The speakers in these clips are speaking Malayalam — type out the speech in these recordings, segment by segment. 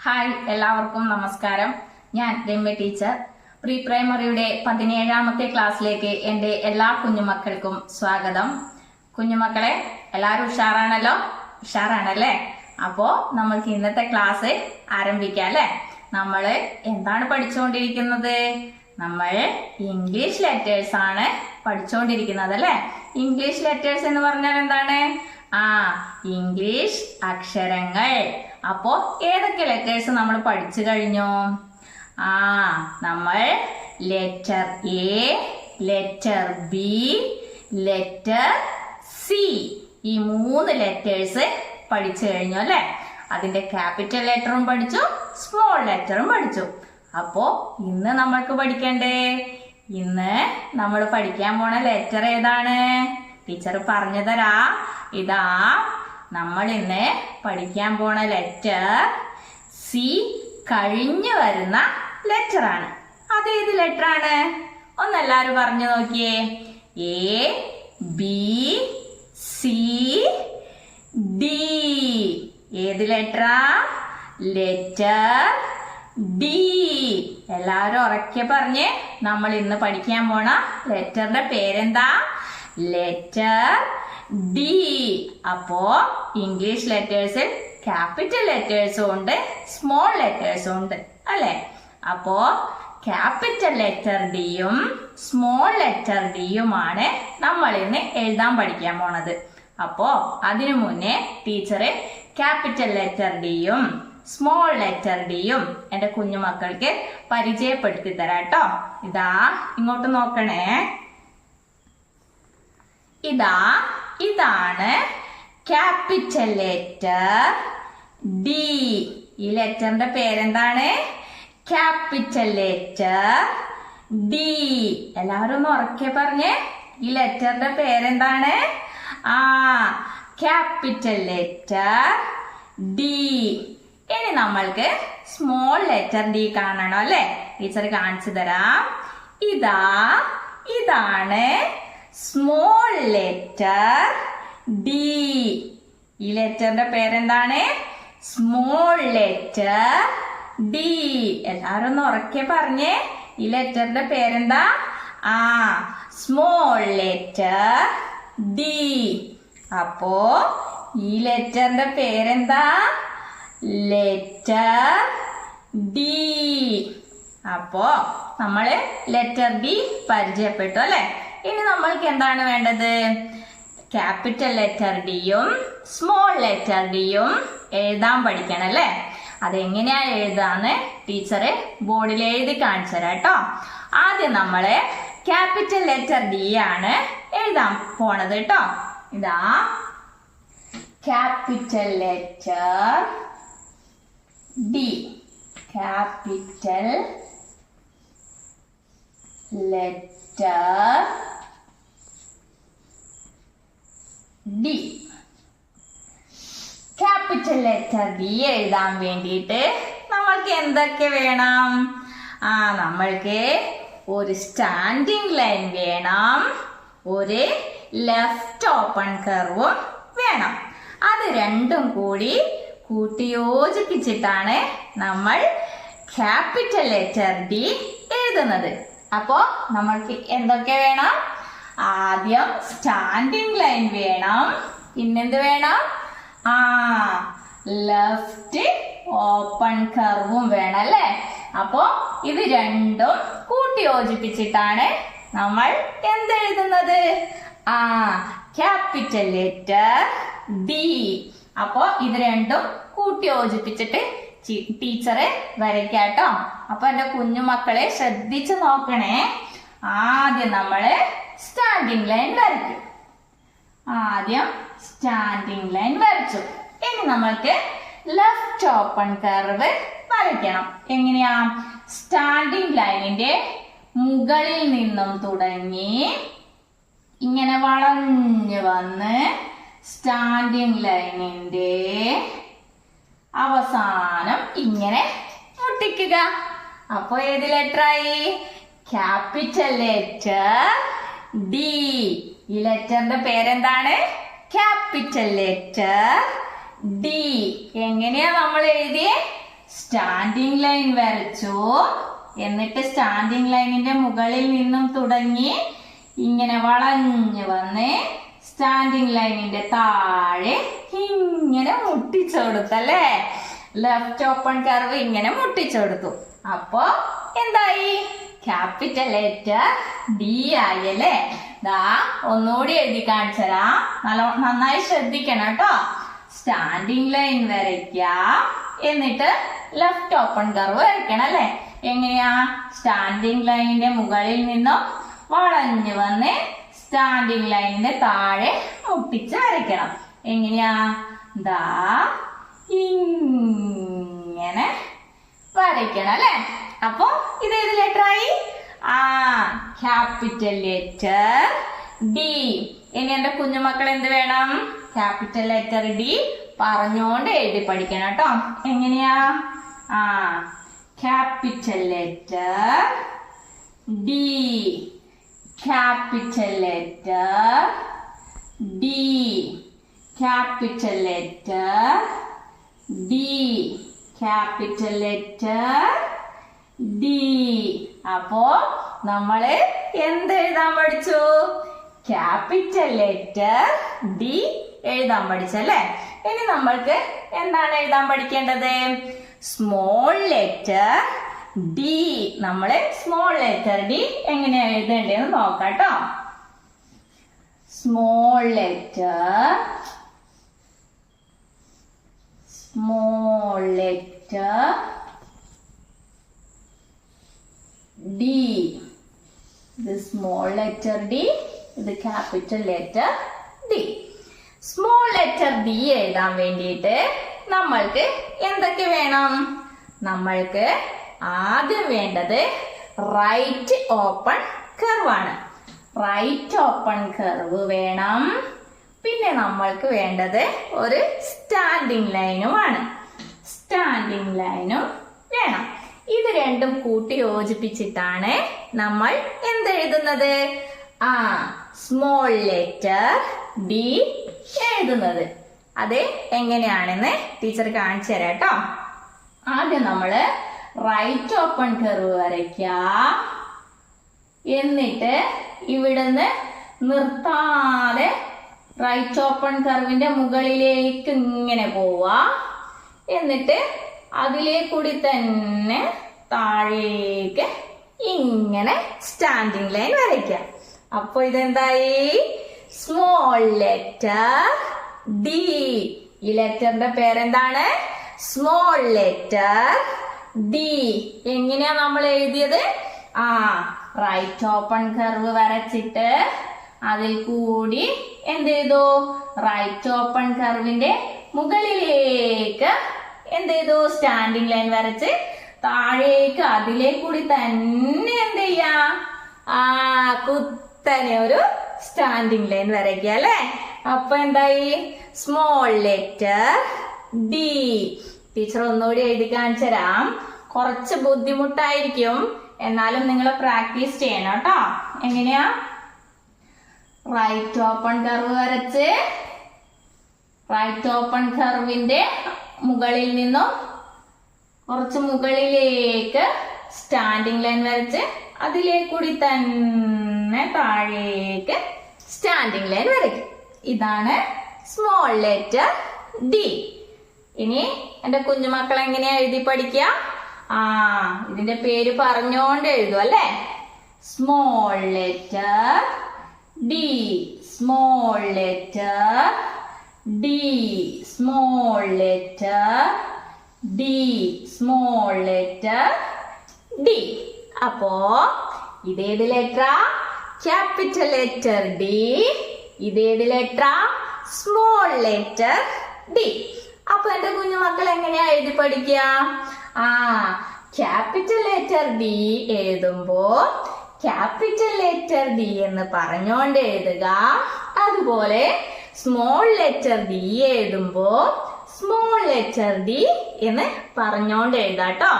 ഹായ്, എല്ലാവർക്കും നമസ്കാരം. ഞാൻ രമ്യ ടീച്ചർ. പ്രീ പ്രൈമറിയുടെ 17ാമത്തെ ക്ലാസ്സിലേക്ക് എൻ്റെ എല്ലാ കുഞ്ഞുമക്കൾക്കും സ്വാഗതം. കുഞ്ഞുമക്കളെ, എല്ലാവരും ഉഷാറാണല്ലേ? അപ്പോ നമ്മൾക്ക് ഇന്നത്തെ ക്ലാസ് ആരംഭിക്കാം അല്ലെ? നമ്മൾ എന്താണ് പഠിച്ചുകൊണ്ടിരിക്കുന്നത്? നമ്മൾ ഇംഗ്ലീഷ് ലെറ്റേഴ്സ് ആണ് പഠിച്ചുകൊണ്ടിരിക്കുന്നത് അല്ലെ? ഇംഗ്ലീഷ് ലെറ്റേഴ്സ് എന്ന് പറഞ്ഞാൽ എന്താണ്? ഇംഗ്ലീഷ് അക്ഷരങ്ങൾ. അപ്പോ ഏതൊക്കെ ലെറ്റേഴ്സ് നമ്മൾ പഠിച്ചു കഴിഞ്ഞു? നമ്മൾ letter A, letter B, letter C, ഈ 3 ലെറ്റേഴ്സ് പഠിച്ചു കഴിഞ്ഞു അല്ലെ? അതിന്റെ ക്യാപിറ്റൽ ലെറ്ററും പഠിച്ചു, സ്മോൾ ലെറ്ററും പഠിച്ചു. അപ്പോ ഇന്ന് നമ്മൾക്ക് പഠിക്കണ്ടേ? ഇന്ന് നമ്മൾ പഠിക്കാൻ പോണ ലെറ്റർ ഏതാണ്? ടീച്ചർ പറഞ്ഞു തരാ. ഇതാ നമ്മൾ ഇന്ന് പഠിക്കാൻ പോണ ലെറ്റർ സി കഴിഞ്ഞു വരുന്ന ലെറ്റർ ആണ്. അതേത് ലെറ്റർ ആണ്? ഒന്നെല്ലാരും പറഞ്ഞു നോക്കിയേ. A, B, C, D. ഏത് ലെറ്ററാ? Letter D. എല്ലാരും ഉറക്കെ പറഞ്ഞേ. നമ്മൾ ഇന്ന് പഠിക്കാൻ പോണ ലെറ്ററിന്റെ പേരെന്താ? Letter D. അപ്പോ ഇംഗ്ലീഷ് ലെറ്റേഴ്സിൽ ക്യാപിറ്റൽ ലെറ്റേഴ്സും ഉണ്ട്, സ്മോൾ ലെറ്റേഴ്സും ഉണ്ട് അല്ലെ? അപ്പോ ക്യാപിറ്റൽ ലെറ്റർ ഡിയും സ്മോൾ ലെറ്റർ ഡിയുമാണ് നമ്മൾ ഇന്ന് എഴുതാൻ പഠിക്കാൻ പോണത്. അപ്പോ അതിനു മുന്നേ ടീച്ചറ് ക്യാപിറ്റൽ ലെറ്റർ ഡിയും സ്മോൾ ലെറ്റർ ഡിയും എന്റെ കുഞ്ഞുമക്കൾക്ക് പരിചയപ്പെടുത്തി തരാട്ടോ. ഇതാ ഇങ്ങോട്ട് നോക്കണേ. ഇതാണ് ക്യാപിറ്റൽ ലെറ്റർ ഡി. ഈ ലെറ്ററിന്റെ പേരെന്താണ്? Capital letter D. എല്ലാവരും ഒന്ന് ഉറക്കെ പറഞ്ഞേ. ഈ ലെറ്ററിന്റെ പേരെന്താണ്? Capital letter D. ഇനി നമ്മൾക്ക് സ്മോൾ ലെറ്റർ ഡി കാണണം അല്ലെ? ടീച്ചർ കാണിച്ചു തരാം. ഇതാണ് സ്മോൾ ലെറ്റർ ഡി. ഈ ലെറ്ററിന്റെ പേരെന്താണ്? Small letter D. എല്ലാരും ഒന്ന് ഉറക്കെ പറഞ്ഞേ. ഈ ലെറ്ററിന്റെ പേരെന്താ? Small letter D. അപ്പോ ഈ ലെറ്ററിന്റെ പേരെന്താ? Letter D. അപ്പോ നമ്മള് ലെറ്റർ ഡി പരിചയപ്പെട്ടു അല്ലെ? ഇനി നമ്മൾക്ക് എന്താണ് വേണ്ടത്? ക്യാപിറ്റൽ ലെറ്റർ ഡിയും സ്മോൾ ലെറ്റർ ഡിയും എഴുതാൻ പഠിക്കണം അല്ലെ? അതെങ്ങനെയാ എഴുതാന്ന് ടീച്ചറ് ബോർഡിൽ എഴുതി കാണിച്ചു തരാം കേട്ടോ. ആദ്യം നമ്മള് ക്യാപിറ്റൽ ലെറ്റർ ഡി ആണ് എഴുതാൻ പോണത് കേട്ടോ. ഇതാ capital letter D. Capital letter D. Capital letter D എഴുതാൻ വേണ്ടിയിട്ട് നമ്മൾക്ക് എന്തൊക്കെ വേണം? നമ്മൾക്ക് ഒരു സ്റ്റാൻഡിങ് ലൈൻ വേണം, ഒരു ലെഫ്റ്റ് ഓപ്പൺ കർവും വേണം. അത് രണ്ടും കൂടി കൂട്ടിയോജിപ്പിച്ചിട്ടാണ് നമ്മൾ ക്യാപിറ്റൽ ലെറ്റർ ഡി എഴുതുന്നത്. അപ്പോ നമ്മൾക്ക് എന്തൊക്കെ വേണം? ആദ്യം സ്റ്റാൻഡിങ് ലൈൻ വേണം. പിന്നെന്ത് വേണം? ലെഫ്റ്റ് ഓപ്പൺ കർവും വേണം അല്ലെ? അപ്പോ ഇത് രണ്ടും കൂട്ടി യോജിപ്പിച്ചിട്ടാണ് നമ്മൾ എന്തെഴുതുന്നത്? Capital letter D. അപ്പോ ഇത് രണ്ടും കൂട്ടി യോജിപ്പിച്ചിട്ട് ടീച്ചറെ വരയ്ക്കാട്ടോ. അപ്പൊ എന്റെ കുഞ്ഞുമക്കളെ ശ്രദ്ധിച്ചു നോക്കണേ. ആദ്യം നമ്മള് സ്റ്റാൻഡിങ് ലൈൻ വരയ്ക്കും. വരച്ചു. ഇനി നമ്മൾക്ക് ലെഫ്റ്റ് ഓപ്പൺ കർവ് വരയ്ക്കണം. എങ്ങനെയാ? സ്റ്റാൻഡിങ് ലൈനിന്റെ മുകളിൽ നിന്നും തുടങ്ങി ഇങ്ങനെ വളഞ്ഞു വന്ന് സ്റ്റാൻഡിങ് ലൈനിന്റെ അവസാനം ഇങ്ങനെ മുട്ടിക്കുക. അപ്പൊ ഏത് ലെറ്ററായി? Capital letter D. ഈ ലെറ്ററിന്റെ പേരെന്താണ്? Capital letter D. എങ്ങനെയാ നമ്മൾ എഴുതിയേ? സ്റ്റാൻഡിങ് ലൈൻ വരച്ചു. എന്നിട്ട് സ്റ്റാൻഡിങ് ലൈനിന്റെ മുകളിൽ നിന്നും തുടങ്ങി ഇങ്ങനെ വളഞ്ഞു വന്ന് സ്റ്റാൻഡിങ് ലൈനിന്റെ താഴെ ഇങ്ങനെ മുട്ടിച്ചു കൊടുത്തല്ലേ. ലെഫ്റ്റ് ഓപ്പൺ കർവ് ഇങ്ങനെ മുട്ടിച്ചു കൊടുത്തു. അപ്പോ എന്തായി? ക്യാപിറ്റൽ ലെറ്റർ ഡി ആയി അല്ലേ. ദാ ഒന്നുകൂടി എഴുതി കാണിച്ചരാ. നന്നായി ശ്രദ്ധിക്കണം കേട്ടോ. സ്റ്റാൻഡിങ് ലൈൻ വരയ്ക്ക, എന്നിട്ട് ലെഫ്റ്റ് ഓപ്പൺ കർവ് വരയ്ക്കണം അല്ലേ. എങ്ങനെയാ? സ്റ്റാൻഡിങ് ലൈനിന്റെ മുകളിൽ നിന്നും വളഞ്ഞു വന്ന് സ്റ്റാൻഡിങ് ലൈനിന്റെ താഴെ മുട്ടിച്ച് വരയ്ക്കണം. എങ്ങനെയാ? ദാ ഇങ്ങനെ വരയ്ക്കണം അല്ലെ. അപ്പൊ ഇതേത് ലെറ്റർ ആയി? Capital letter D. ഇനി എന്റെ കുഞ്ഞുമക്കൾ എന്ത് വേണം? ക്യാപിറ്റൽ ലെറ്റർ ഡി പറഞ്ഞോണ്ട് എഴുതി പഠിക്കണം കേട്ടോ. എങ്ങനെയാ? Capital letter D, capital letter D, capital letter D, capital letter D. അപ്പോ നമ്മള് എന്ത് എഴുതാൻ പഠിച്ചു? ക്യാപിറ്റൽ ലെറ്റർ ഡി എഴുതാൻ പഠിച്ചല്ലേ. ഇനി നമ്മൾക്ക് എന്താണ് എഴുതാൻ പഠിക്കേണ്ടത്? Small letter D. നമ്മള് സ്മോൾ ലെറ്റർ ഡി എങ്ങനെയാ എഴുതേണ്ടതെന്ന് നോക്കാം കേട്ടോ. Small letter D. ഇത് സ്മോൾ ലെറ്റർ ഡി, ഇത് capital letter D. Small letter D എഴുതാൻ വേണ്ടിയിട്ട് നമ്മൾക്ക് എന്തൊക്കെ വേണം? നമ്മൾക്ക് ആദ്യം വേണ്ടത് റൈറ്റ് ഓപ്പൺ കർവ് ആണ്. റൈറ്റ് ഓപ്പൺ കർവ് വേണം. പിന്നെ നമ്മൾക്ക് വേണ്ടത് ഒരു സ്റ്റാൻഡിങ് ലൈനുമാണ്. സ്റ്റാൻഡിങ് ലൈനും വേണം. ഇത് രണ്ടും കൂട്ടി യോജിപ്പിച്ചിട്ടാണ് നമ്മൾ എന്തെഴുതുന്നത്? സ്മോൾ ലെറ്റർ ഡി എഴുതുന്നത്. അത് എങ്ങനെയാണെന്ന് ടീച്ചർ കാണിച്ചു തരാം കേട്ടോ. ആദ്യം നമ്മള് റൈറ്റ് ഓപ്പൺ കർവ് വരയ്ക്ക. എന്നിട്ട് ഇവിടുന്ന് നിർത്താതെ റൈറ്റ് ഓപ്പൺ കർവിന്റെ മുകളിലേക്ക് ഇങ്ങനെ പോവാ. എന്നിട്ട് അതിലേ കൂടി തന്നെ താഴേക്ക് ഇങ്ങനെ സ്റ്റാൻഡിങ് ലൈൻ വരയ്ക്കാം. അപ്പൊ ഇതെന്തായി? Small letter D. ഈ ലെറ്ററിന്റെ പേരെന്താണ്? Small letter D. എങ്ങനെയാ നമ്മൾ എഴുതിയത്? റൈറ്റ് ഓപ്പൺ കർവ് വരച്ചിട്ട് അതിൽ കൂടി എന്ത് ചെയ്തു? റൈറ്റ് ഓപ്പൺ കർവിന്റെ മുകളിലേക്ക് എന്ത് ചെയ്തു? സ്റ്റാൻഡിങ് ലൈൻ വരച്ച് താഴേക്ക് അതിലേ കൂടി തന്നെ എന്ത് ചെയ്യാ? കുത്തനെ ഒരു സ്റ്റാൻഡിങ് ലൈൻ വരയ്ക്കുക അല്ലെ. അപ്പൊ എന്തായി? Small letter D. ടീച്ചർ ഒന്നുകൂടി എഴുതി കാണിച്ചു തരാം. കുറച്ച് ബുദ്ധിമുട്ടായിരിക്കും, എന്നാലും നിങ്ങൾ പ്രാക്ടീസ് ചെയ്യണം കേട്ടോ. എങ്ങനെയാ? റൈറ്റ് ഓപ്പൺ കർവ് വരച്ച് റൈറ്റ് ഓപ്പൺ കർവിന്റെ മുകളിൽ നിന്നും കുറച്ച് മുകളിലേക്ക് സ്റ്റാൻഡിങ് ലൈൻ വരച്ച് അതിലേ കൂടി തന്നെ താഴേക്ക് സ്റ്റാൻഡിങ് ലൈൻ വരയ്ക്കും. ഇതാണ് സ്മോൾ ലെറ്റർ ഡി. ഇനി എന്റെ കുഞ്ഞുമക്കൾ എങ്ങനെയാ എഴുതി പഠിക്കുക? ഇതിന്റെ പേര് പറഞ്ഞോണ്ട് എഴുതും അല്ലേ. Small letter D, small letter D, small letter D, small letter D. അപ്പോ ഇതേത് ലെറ്ററാ? Capital letter D. ഇതേത് ലെറ്ററാ? Small letter D. അപ്പൊ എന്റെ കുഞ്ഞുമക്കൾ എങ്ങനെയാ എഴുതി പഠിക്കുക? ക്യാപിറ്റൽ ലെറ്റർ ഡി എഴുതുമ്പോ ക്യാപിറ്റൽ ലെറ്റർ ഡി എന്ന് പറഞ്ഞോണ്ട് എഴുതുക. അതുപോലെ സ്മോൾ ലെറ്റർ ഡി എഴുതുമ്പോ സ്മോൾ ലെറ്റർ ഡി എന്ന് പറഞ്ഞോണ്ട് എഴുതാട്ടോ.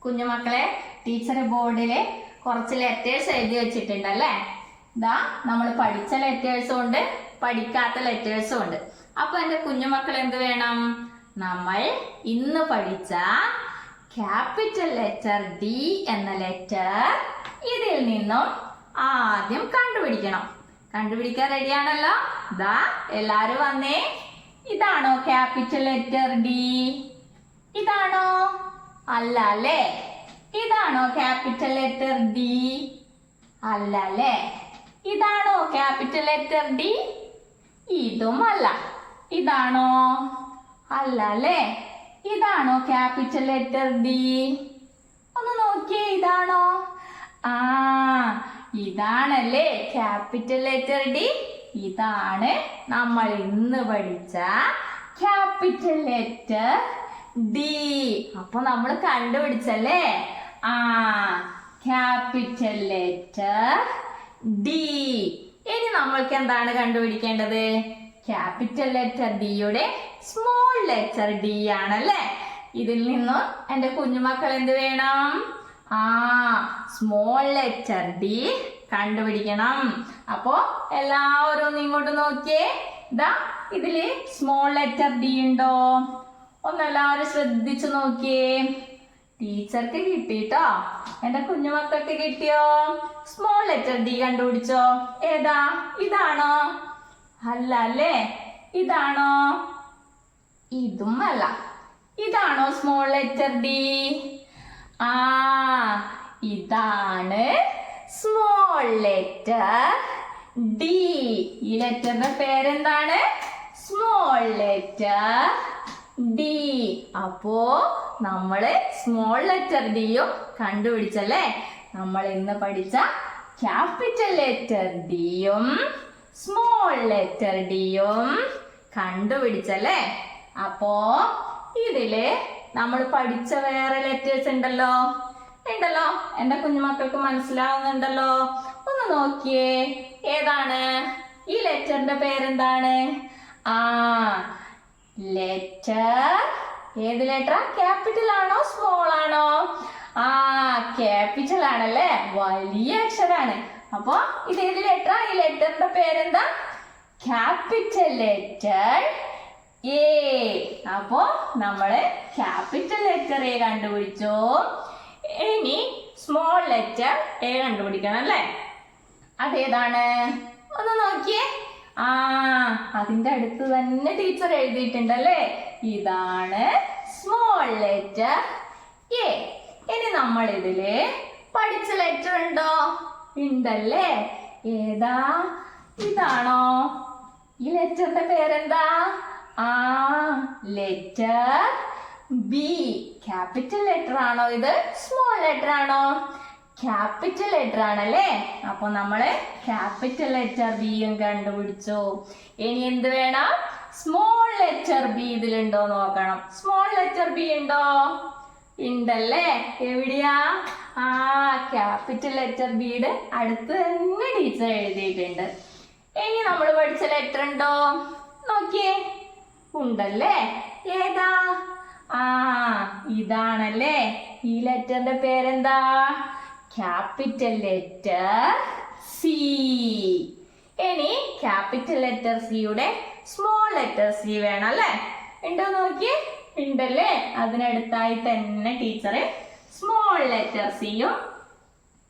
കുഞ്ഞുമക്കളെ, ടീച്ചർ ബോർഡില് കുറച്ച് ലെറ്റേഴ്സ് എഴുതി വെച്ചിട്ടുണ്ടല്ലേ. ഇതാ നമ്മൾ പഠിച്ച ലെറ്റേഴ്സും ഉണ്ട്, പഠിക്കാത്ത ലെറ്റേഴ്സും ഉണ്ട്. അപ്പൊ എന്റെ കുഞ്ഞുമക്കൾ എന്ത് വേണം? നമ്മൾ ഇന്ന് പഠിച്ച ക്യാപിറ്റൽ ലെറ്റർ ഡി എന്ന ലെറ്റർ ഇതിൽ നിന്നും ആദ്യം കണ്ടുപിടിക്കണം. കണ്ടുപിടിക്കാൻ റെഡിയാണല്ലോ? ദാ എല്ലാരും വന്നേ. ഇതാണോ ക്യാപിറ്റൽ ലെറ്റർ ഡി? ഇതാണോ? അല്ല അല്ലേ? ഇതാണോ ക്യാപിറ്റൽ ലെറ്റർ ഡി? അല്ല അല്ലേ? ഇതാണോ ക്യാപിറ്റൽ ലെറ്റർ ഡി? ഇതും അല്ല. ഇതാണോ? അല്ല അല്ലേ? ഇതാണോ ക്യാപിറ്റൽ ലെറ്റർ ഡി? ഒന്ന് നോക്കിയേ, ഇതാണോ? ആ, ഇതാണല്ലേ ക്യാപിറ്റൽ ലെറ്റർ ഡി. ഇതാണ് നമ്മൾ ഇന്ന് പഠിച്ച ക്യാപിറ്റൽ ലെറ്റർ ഡി. അപ്പൊ നമ്മൾ കണ്ടുപിടിച്ചല്ലേ? ആ, ക്യാപിറ്റൽ ലെറ്റർ ഡി. ഇനി നമ്മൾക്ക് എന്താണ് കണ്ടുപിടിക്കേണ്ടത്? ക്യാപിറ്റൽ ലെറ്റർ ഡിയുടെ സ്മോൾ ലെറ്റർ ഡി ആണല്ലേ. ഇതിൽ നിന്നും എന്റെ കുഞ്ഞുമക്കൾ എന്ത് വേണം? ആ, സ്മോൾ ലെറ്റർ ഡി കണ്ടുപിടിക്കണം. അപ്പോ എല്ലാവരും ഇങ്ങോട്ട് നോക്കിയേ. ഇതാ ഇതില് സ്മോൾ ലെറ്റർ ഡി ഉണ്ടോ? ഒന്നെല്ലാവരും ശ്രദ്ധിച്ചു നോക്കിയേ. ടീച്ചർക്ക് കിട്ടിട്ടോ, എന്റെ കുഞ്ഞുമക്കൾക്ക് കിട്ടിയോ? സ്മോൾ ലെറ്റർ ഡി കണ്ടുപിടിച്ചോ? ഏതാ? ഇതാണോ? അല്ല അല്ലേ? ഇതാണോ? ഇതും അല്ല. ഇതാണോ സ്മോൾ ലെറ്റർ ഡി? ആ, ഇതാണ് സ്മോൾ ലെറ്റർ ഡി. ഈ ലെറ്ററിന്റെ പേരെന്താണ്? Small letter D. അപ്പോ നമ്മള് സ്മോൾ ലെറ്റർ ഡിയും കണ്ടുപിടിച്ചല്ലേ? നമ്മൾ ഇന്ന് പഠിച്ച ക്യാപിറ്റൽ ലെറ്റർ ഡിയും സ്മോൾ ലെറ്റർ ഡിയും കണ്ടുപിടിച്ചല്ലേ? അപ്പോ ഇതില് നമ്മൾ പഠിച്ച വേറെ ലെറ്റേഴ്സ് ഉണ്ടല്ലോ. എന്റെ കുഞ്ഞുമക്കൾക്ക് മനസ്സിലാവുന്നുണ്ടല്ലോ? ഒന്ന് നോക്കിയേ. ഏതാണ്? ഈ ലെറ്ററിന്റെ പേരെന്താണ്? ആ, ലെറ്റർ. ഏത് ലെറ്ററാ? ക്യാപിറ്റൽ ആണോ സ്മോൾ ആണോ? ആ, ക്യാപിറ്റൽ ആണല്ലേ. വലിയ അക്ഷരാണ്. അപ്പൊ ഇത് ഏത് ലെറ്ററാ? ഈ ലെറ്ററിന്റെ പേരെന്താ? Capital letter A. അപ്പോ നമ്മള് ക്യാപിറ്റൽ ലെറ്റർ എ കണ്ടുപിടിച്ചു. ഇനി സ്മോൾ ലെറ്റർ എ കണ്ടുപിടിക്കണം അല്ലേ? അതേതാണ്? ഒന്ന് നോക്കിയേ. ആ, അതിന്റെ അടുത്ത് തന്നെ ടീച്ചർ എഴുതിയിട്ടുണ്ടല്ലേ? ഇതാണ് സ്മോൾ ലെറ്റർ എ. ഇനി നമ്മൾ ഇതില് പഠിച്ച ലെറ്റർ ഉണ്ടോ? ഉണ്ടല്ലേ? ഏതാ? ഇതാണോ? ഈ ലെറ്ററിന്റെ പേരെന്താ? ആ, ലെറ്റർ ബി. ക്യാപിറ്റൽ ലെറ്റർ ആണോ ഇത്? സ്മോൾ ലെറ്റർ ആണോ? ക്യാപിറ്റൽ ലെറ്റർ ആണല്ലേ? അപ്പൊ നമ്മള് ക്യാപിറ്റൽ ലെറ്റർ ബിയും കണ്ടുപിടിച്ചു. ഇനി എന്ത് വേണം? സ്മോൾ ലെറ്റർ ബി ഇതിലുണ്ടോ നോക്കണം. സ്മോൾ ലെറ്റർ ബി ഉണ്ടോ? ഉണ്ടല്ലേ? എവിടെയാ? ആ, ക്യാപിറ്റൽ ലെറ്റർ ബിയുടെ അടുത്ത് തന്നെ ടീച്ചർ എഴുതിയിട്ടുണ്ട്. ഇനി നമ്മൾ പഠിച്ച ലെറ്റർ ഉണ്ടോ? നോക്കിയേ. ഉണ്ടല്ലേ? ഏതാ? ആ, ഇതാണല്ലേ. ഈ ലെറ്ററിന്റെ പേരെന്താ? Capital letter C. ഇനി ക്യാപിറ്റൽ ലെറ്റർ സിയുടെ സ്മോൾ ലെറ്റർ സി വേണം അല്ലേ? ഉണ്ടോ നോക്കിയേ. ഉണ്ടല്ലേ? അതിനടുത്തായി തന്നെ ടീച്ചറെ സ്മോൾ ലെറ്റർ സിയും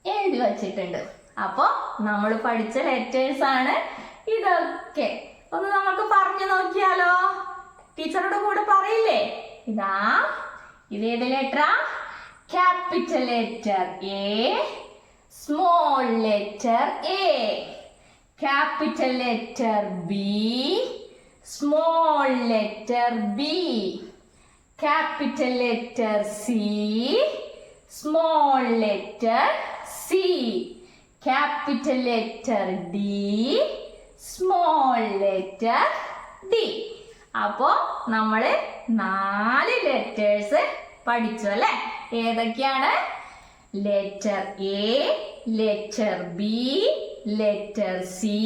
എഴുതി വച്ചിട്ടുണ്ട്. അപ്പൊ നമ്മൾ പഠിച്ച ലെറ്റേഴ്സ് ആണ് ഇതൊക്കെ. ഒന്ന് നമുക്ക് പറഞ്ഞു നോക്കിയാലോ? ടീച്ചറുടെ കൂടെ പറയില്ലേ? ഇതാ, ഇതേത് ലെറ്ററാ? Capital letter A, small letter A. Capital letter B, small letter B. Capital letter C, small letter C. Capital letter D, small letter D. അപ്പോ നമ്മള് 4 ലെറ്റേഴ്സ് പഠിച്ചു അല്ലെ? ഏതൊക്കെയാണ്? Letter A, letter B, letter C,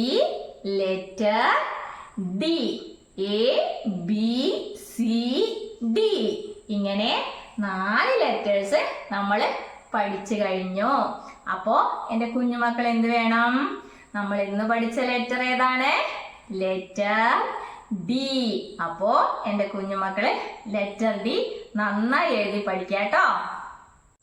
letter D. A, B, C, D. ഇങ്ങനെ 4 ലെറ്റേഴ്സ് നമ്മൾ പഠിച്ചു കഴിഞ്ഞു. അപ്പോ എന്റെ കുഞ്ഞുമക്കൾ എന്ത് വേണം? നമ്മൾ ഇന്ന് പഠിച്ച ലെറ്റർ ഏതാണ്? Letter D. അപ്പോ എന്റെ കുഞ്ഞുമക്കളെ ലെറ്റർ ഡി നന്നായി എഴുതി പഠിക്കാട്ടോ.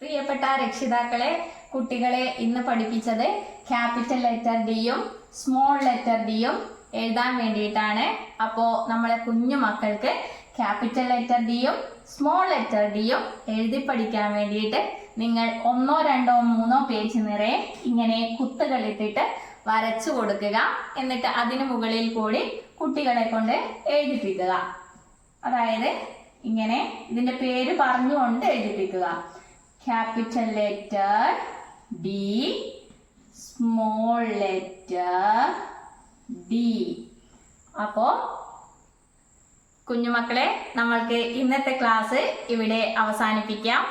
പ്രിയപ്പെട്ട രക്ഷിതാക്കളെ, കുട്ടികളെ ഇന്ന് പഠിപ്പിച്ചത് ക്യാപിറ്റൽ ലെറ്റർ ഡിയും സ്മോൾ ലെറ്റർ ഡിയും എഴുതാൻ വേണ്ടിയിട്ടാണ്. അപ്പോൾ നമ്മളെ കുഞ്ഞു മക്കൾക്ക് ക്യാപിറ്റൽ ലെറ്റർ ഡിയും സ്മോൾ ലെറ്റർ ഡിയും എഴുതി പഠിക്കാൻ വേണ്ടിയിട്ട് നിങ്ങൾ 1, 2, 3 പേജ് നിറയെ ഇങ്ങനെ കുത്തുകൾ ഇട്ടിട്ട് വരച്ചു കൊടുക്കുക. എന്നിട്ട് അതിന് മുകളിൽ കൂടി കുട്ടികളെ കൊണ്ട് എഴുതിപ്പിക്കുക. അതായത് ഇങ്ങനെ ഇതിന്റെ പേര് പറഞ്ഞുകൊണ്ട് എഴുതിപ്പിക്കുക. Capital letter D, small letter D. അപ്പോ കുഞ്ഞുമക്കളെ, നമ്മൾക്ക് ഇന്നത്തെ ക്ലാസ് ഇവിടെ അവസാനിപ്പിക്കാം.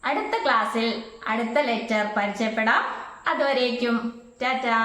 അടുത്ത ക്ലാസ്സിൽ അടുത്ത ലെറ്റർ പരിചയപ്പെടാം. അതുവരേക്കും ടാറ്റാ.